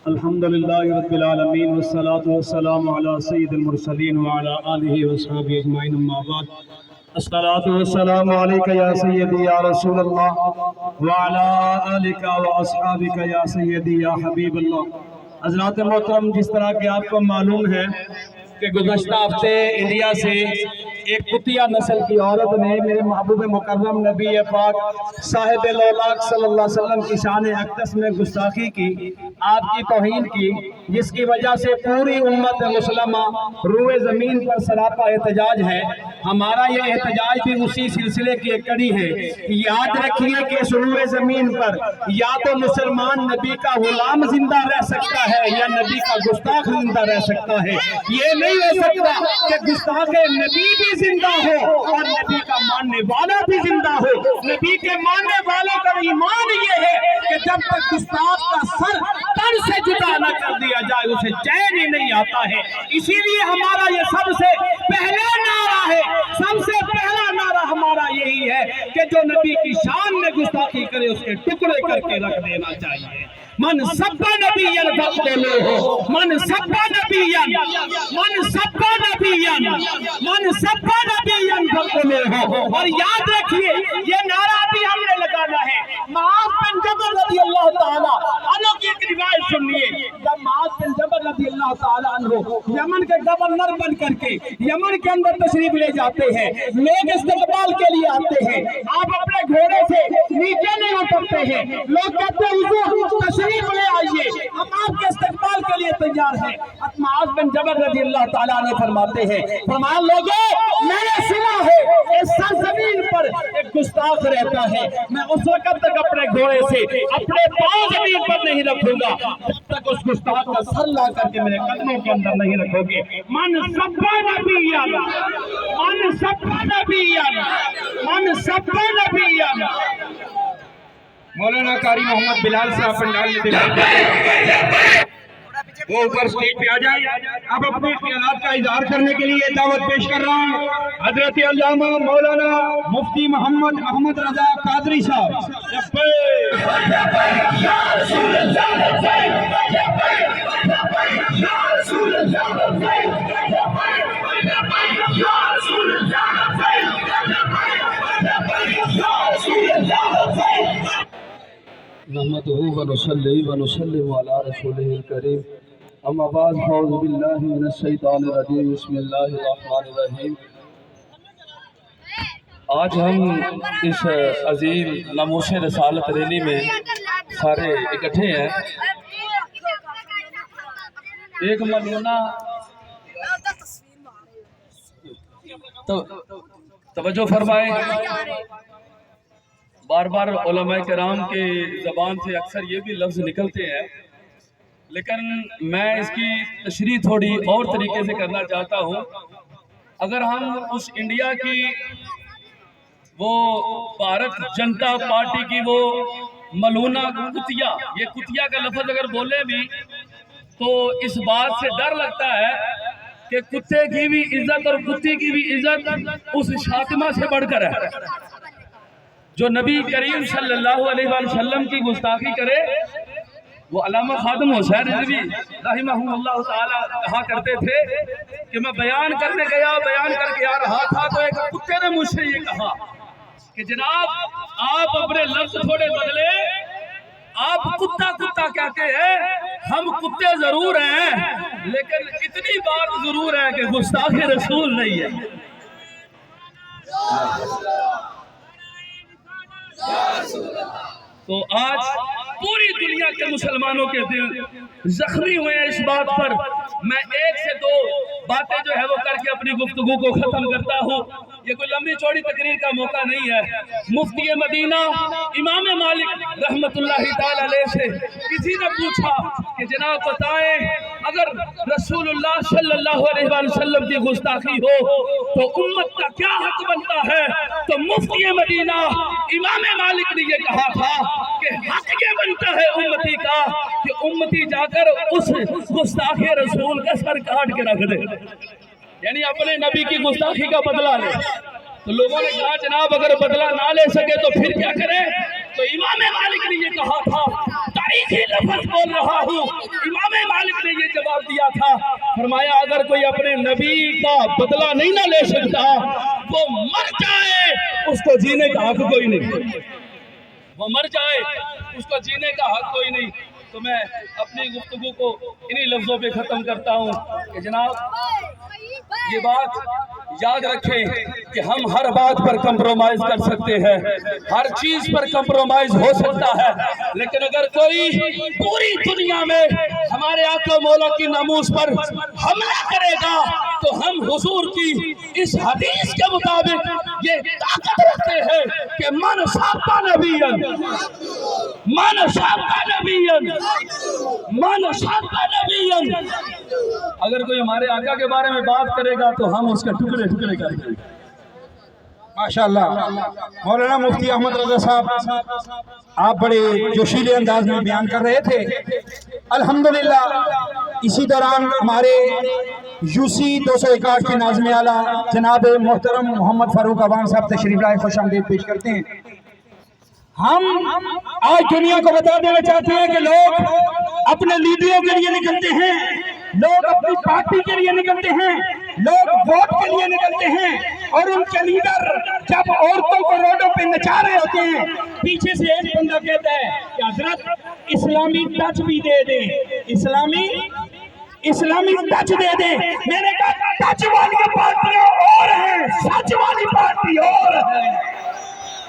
الحمدللہ رب العالمین والصلاة والسلام علی سید المرسلین وعلی آلہ وصحبہ اجمعین اما بعد الصلاة والسلام علیکہ یا سیدی یا رسول اللہ وعلی آلکہ واصحابکہ یا سیدی یا حبیب اللہ۔ حضرات محترم، جس طرح کہ آپ کو معلوم ہے کہ گزشتہ ہفتے انڈیا سے ایک کتیا نسل کی عورت نے میرے محبوب مکرم نبی پاک صاحب لولاک صلی اللہ علیہ وسلم کی شان اقدس میں گستاخی کی، آپ کی توہین کی، جس کی وجہ سے پوری امت مسلمہ روئے زمین پر سراپا احتجاج ہے۔ ہمارا یہ احتجاج بھی اسی سلسلے کی ایک کڑی ہے۔ یاد رکھیے کہ اس روئے زمین پر یا تو مسلمان نبی کا غلام زندہ رہ سکتا ہے یا نبی کا گستاخ زندہ رہ سکتا ہے۔ یہ نہیں ہو سکتا کہ گستاخ نبی بھی زندہ ہو اور نبی کا ماننے والا بھی زندہ ہو۔ نبی کے ماننے والوں کا ایمان یہ ہے کہ جب تک گستاخ کا سر تن سے جدا نہ کر دیا جائے اسے چین ہی نہیں آتا ہے۔ اسی لیے ہمارا یہ سب سے پہلا نعرہ ہے، سب سے پہلا نعرہ ہمارا یہی ہے کہ جو نبی کی شان میں گستاخی کرے اس کے ٹکڑے کر کے رکھ دینا چاہیے۔ من سب نبیًا فاقتلوہ، من سب نبیًا، من سب نبیًا، من سب نبیًا فاقتلوہ۔ اور یاد رکھیے یہ نعرہ بھی ہم نے لگانا ہے۔ معاذ بن جبل رضی اللہ تعالیٰ عنہ کی ایک روایت سنیے، جب معاذ بن جبل رضی اللہ تعالیٰ عنہ یمن کے گورنر بن کر کے یمن کے اندر تشریف لے جاتے ہیں، لوگ استقبال کے لیے آتے ہیں، آپ اپنے گھوڑے سے نیچے نہیں اترتے ہیں، لوگ کہتے ہیں حضور تشریف لے آئیے، ہم آپ کے استقبال کے لیے تیار ہیں۔ معاذ بن جبل رضی اللہ تعالیٰ عنہ فرماتے ہیں، فرمایا لوگوں میں نے سنا ہے اس سرزمین پر ایک گستاخ رہتا ہے، میں اس وقت تک اپنے گھوڑے سے اپنے پاؤں زمین پر نہیں رکھوں گا جب تک اس گستاخ کا سر لا کر کے میرے قدموں کے اندر نہیں رکھو گے۔ من سب نبیًا، من سب نبیًا، من سب نبیًا۔ مولانا قاری محمد بلال صاحب پنڈال میں تلاوت وہ اوپر سٹیج پہ آ جائیں۔ اب اپنے خیالات کا اظہار کرنے کے لیے دعوت پیش کر رہا ہوں حضرت علامہ مولانا مفتی محمد احمد رضا قادری صاحب۔ نحمده ونصلي ونسلم على رسوله الكريم اما بعد فاعوذ بالله من الشیطان الرجیم بسم اللہ الرحمن الرحیم۔ آج ہم اس عظیم ناموس رسالت ریلی میں سارے اکٹھے ہیں۔ ایک ملونہ توجہ فرمائیں، بار بار علماء کرام کے زبان سے اکثر یہ بھی لفظ نکلتے ہیں، لیکن میں اس کی تشریح تھوڑی اور طریقے سے کرنا چاہتا ہوں۔ اگر ہم اس انڈیا کی وہ بھارت جنتا پارٹی کی وہ ملونہ کتیا، یہ کتیا کا لفظ اگر بولے بھی تو اس بات سے ڈر لگتا ہے کہ کتے کی بھی عزت اور کتی کی بھی عزت اس شاتمہ سے بڑھ کر ہے۔ جو نبی کریم صلی اللہ علیہ وسلم کی گستاخی کرے، وہ علامہ خادم حسین رضوی رحمہ اللہ تعالیٰ کہا کرتے تھے کہ میں بیان کرنے گیا، بیان کر کے آ رہا تھا تو ایک کتے نے مجھ سے یہ کہا کہ جناب آپ اپنے لفظ تھوڑے بدلے، آپ کتا کتا کہتے ہیں، ہم کتے ضرور ہیں لیکن اتنی بات ضرور ہے کہ گستاخ رسول نہیں ہے۔ تو آج پوری دنیا کے مسلمانوں کے دل زخمی ہوئے ہیں اس بات پر۔ میں ایک سے دو باتیں جو ہے وہ کر کے اپنی گفتگو کو ختم کرتا ہوں۔ یہ کوئی لمبی چوڑی تقریر کا موقع نہیں ہے۔ مفتی مدینہ امام مالک رحمت اللہ تعالی علیہ سے کسی نے پوچھا کہ جناب بتائیں اگر رسول اللہ صلی اللہ علیہ وسلم کی گستاخی ہو تو امت کا کیا حق بنتا ہے؟ تو مفتی مدینہ امام مالک نے یہ کہا تھا کہ حق یہ بنتا ہے امتی کا کہ امتی جا کر اس گستاخ رسول کا سر کاٹ کے رکھ دے، یعنی اپنے نبی کی گستاخی کا بدلہ لے۔ تو لوگوں نے کہا جناب اگر بدلہ نہ لے سکے تو پھر کیا کریں؟ تو امام مالک نے یہ کہا تھا، تاریخی لفظ بول رہا ہوں، امام مالک نے یہ جواب دیا تھا، فرمایا اگر کوئی اپنے نبی کا بدلہ نہیں نہ لے سکتا وہ مر جائے، اس کو جینے کا حق کوئی نہیں، وہ مر جائے اس کو جینے کا حق کوئی نہیں۔ تو میں اپنی گفتگو کو انہی لفظوں پہ ختم کرتا ہوں کہ جناب یہ بات یاد رکھیں کہ ہم ہر بات پر کمپرومائز کر سکتے ہیں، ہر چیز پر کمپرومائز ہو سکتا ہے، لیکن اگر کوئی پوری دنیا میں ہمارے آقا مولا کی ناموس پر حملہ کرے گا تو ہم حضور کی اس حدیث کے مطابق یہ طاقت رکھتے ہیں کہ من صابہ نبیًا، من صابہ نبیًا، من صابہ نبیًا، اگر کوئی ہمارے آقا کے بارے میں بات کرے گا تو ہم اس کے ٹکڑے ٹکڑے کریں گے۔ ماشاءاللہ مولانا مفتی احمد رضا صاحب آپ بڑے جوشیلے انداز میں بیان کر رہے تھے۔ الحمدللہ اسی دوران ہمارے یوسی 261 کے ناظم اعلیٰ جناب محترم محمد فاروق عوام صاحب تشریف لائے، خوش آمدید پیش کرتے ہیں۔ ہم آج دنیا کو بتا دینا چاہتے ہیں کہ لوگ اپنے لیڈروں کے لیے نکلتے ہیں، لوگ اپنی پارٹی کے لیے نکلتے ہیں، لوگ ووٹ کے لیے نکلتے ہیں، اور ان کے لیڈر جب عورتوں کو روڈوں پہ نچا رہے ہوتے ہیں پیچھے سے ایک بندہ کہتا ہے کہ حضرت اسلامی ٹچ بھی دے دیں، اسلامی ٹچ دے دیں۔ میں نے کہا ٹچ والی پارٹیاں اور ہیں، سچ والی پارٹی اور ہے۔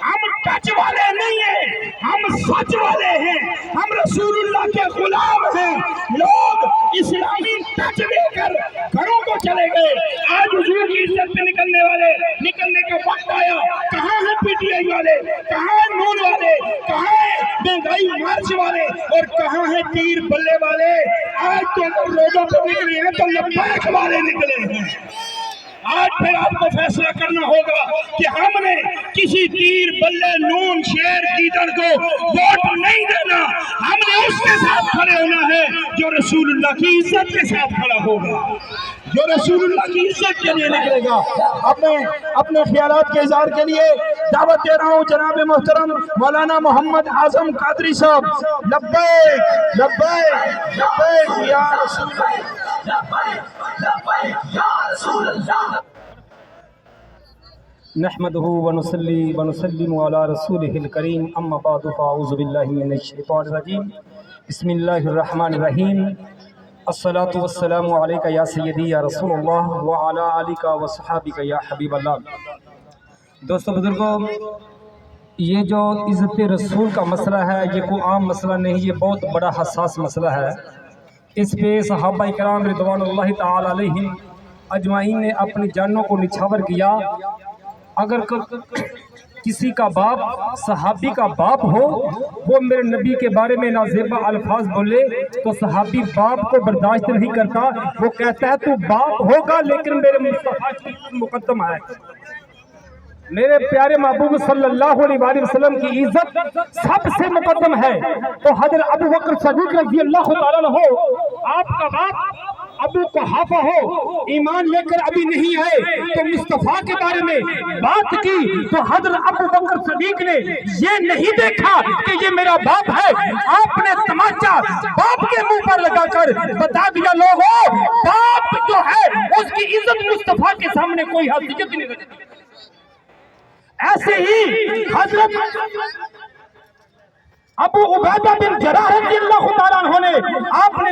ہم ٹچ والے نہیں ہیں، ہم سچ والے ہیں، ہم رسول اللہ کے غلام ہیں۔ لوگ اسلامی ٹچ دے کر گھروں کو چلے گئے، آج حضور کی عزت پہ نکلنے کا وقت آیا۔ کہاں ہیں پی ٹی آئی والے، کہاں ہیں نون والے، کہاں ہیں مہنگائی مارچ والے، اور کہاں ہیں تیر بلے والے؟ آج تو اگر روڈوں پہ نکلے ہیں تو لبیک والے نکلے ہیں۔ آج پھر آپ کو فیصلہ کرنا ہوگا کہ ہم نے کسی تیر بلے نون شیر گیدڑ کو ووٹ نہیں دینا، ہم نے اس کے ساتھ کھڑے ہونا ہے جو رسول اللہ کی عزت کے ساتھ کھڑا ہوگا، جو رسول اللہ کی عزت کے لیے نکلے گا۔ اپنے خیالات کے اظہار کے لیے دعوت دے رہا ہوں جناب محترم مولانا محمد اعظم قادری صاحب۔ لبیک لبیک لبیک یا رسول اللہ، نحمده ونصلي ونسلم على رسوله الكريم اما بعد فاعوذ بالله من الشيطان الرجيم بسم الله الرحمن الرحيم الصلاة والسلام عليك يا سيدي يا رسول الله وعلى آلك وصحابك يا حبيب الله۔ دوستو بزرگوں، یہ جو عزت رسول کا مسئلہ ہے یہ کوئی عام مسئلہ نہیں، یہ بہت بڑا حساس مسئلہ ہے۔ اس پہ صحابہ کرام رضوان اللہ تعالی علیہم اجمعین نے اپنی جانوں کو نچھاور کیا۔ اگر کسی کا باپ صحابی کا باپ ہو وہ میرے نبی کے بارے میں نازیبا الفاظ بولے تو صحابی باپ کو برداشت نہیں کرتا، وہ کہتا ہے تو باپ ہوگا لیکن میرے مصطفیٰ کی مقدم ہے۔ میرے پیارے محبوب صلی اللہ علیہ وسلم کی عزت سب سے مقدم ہے۔ تو حضرت ابو بکر صدیق رضی اللہ تعالیٰ عنہ، آپ کا باپ ابو قحافہ ہو، ایمان لے کر ابھی نہیں آئے تو مصطفیٰ کے بارے میں بات کی تو حضرت ابو بکر صدیق نے یہ نہیں دیکھا کہ یہ میرا باپ ہے، آپ نے تماچا باپ کے منہ پر لگا کر بتا دیا لوگوں باپ جو ہے اس کی عزت مصطفیٰ کے سامنے کوئی حیثیت نہیں رکھتی۔ ایسے ہی حضرت ابو عبیدہ بن جراح رضی اللہ تعالیٰ عنہ نے آپ نے